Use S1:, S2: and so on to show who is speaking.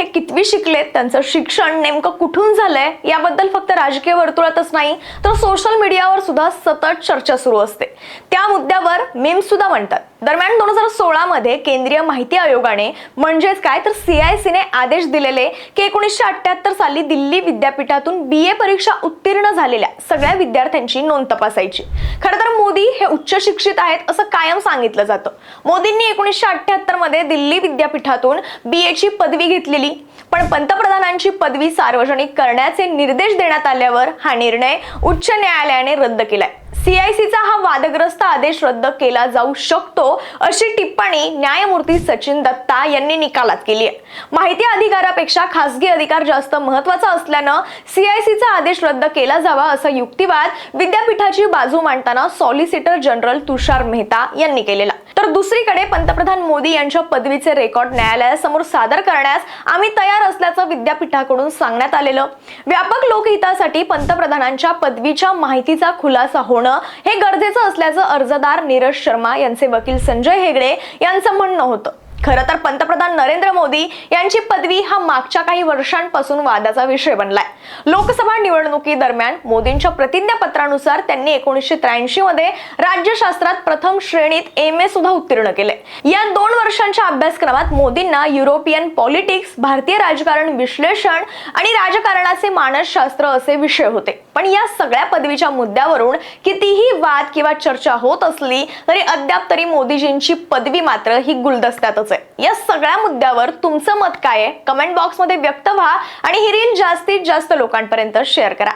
S1: कितवी शिकलेत, त्यांचं शिक्षण नेमकं कुठून झालंय याबद्दल फक्त राजकीय वर्तुळातच नाही तर सोशल मीडियावर सुद्धा सतत चर्चा सुरू असते। त्या मुद्द्यावर मीम्स सुद्धा म्हणतात। दरम्यान 2016 मध्ये केंद्रीय माहिती आयोगाने म्हणजेच काय तर CIC ने आदेश दिलेले की 1978 साली दिल्ली विद्यापीठातून BA परीक्षा उत्तीर्ण झालेल्या सगळ्या विद्यार्थ्यांची नोंद तपासायची। खरं तर मोदी हे उच्च शिक्षित आहेत असं कायम सांगितलं जातं। मोदींनी 1978 मध्ये दिल्ली विद्यापीठातून BA ची पदवी घेतलेली, पण पंतप्रधानांची पदवी सार्वजनिक करण्याचे निर्देश देण्यात आल्यावर हा निर्णय उच्च न्यायालयाने रद्द केलाय। CICचा हा वादग्रस्त आदेश रद्द केला जाऊ शकतो अशी टिप्पणी न्यायमूर्ती सचिन दत्ता यांनी निकालात केली आहे। माहिती अधिकारापेक्षा खासगी अधिकार जास्त महत्त्वाचा असल्यानं CICचा आदेश रद्द केला जावा असा युक्तिवाद विद्यापीठाची बाजू मांडताना सॉलिसिटर जनरल तुषार मेहता यांनी केलेला। तर दुसरीकडे पंतप्रधान मोदी यांच्या पदवीचे रेकॉर्ड न्यायालयासमोर सादर करण्यास आम्ही तयार असल्याचं विद्यापीठाकडून सांगण्यात आलेलं। व्यापक लोकहितासाठी पंतप्रधानांच्या पदवीच्या माहितीचा खुलासा होणं हे गरजेचं असल्याचं अर्जदार नीरज शर्मा यांचे वकील संजय हेगडे यांचं म्हणणं होतं। खरं तर पंतप्रधान नरेंद्र मोदी यांची पदवी हा मागच्या काही वर्षांपासून वादाचा विषय बनलाय। लोकसभा निवडणुकीदरम्यान मोदींच्या प्रतिज्ञापत्रानुसार त्यांनी 1983 मध्ये राज्यशास्त्रात प्रथम श्रेणीत MA सुद्धा उत्तीर्ण केले। या 2 वर्षांच्या अभ्यासक्रमात मोदींना युरोपियन पॉलिटिक्स, भारतीय राजकारण विश्लेषण आणि राजकारणाचे मानसशास्त्र असे विषय होते। पण या सगळ्या पदवीच्या मुद्द्यावरून कितीही वाद किंवा चर्चा होत असली तरी अद्याप तरी मोदीजींची पदवी मात्र ही गुलदस्त्यातच आहे। या सगळ्या मुद्द्यावर तुमचं मत काय आहे? कमेंट बॉक्समध्ये व्यक्त व्हा आणि ही रील जास्तीत जास्त लोकांपर्यंत शेअर करा।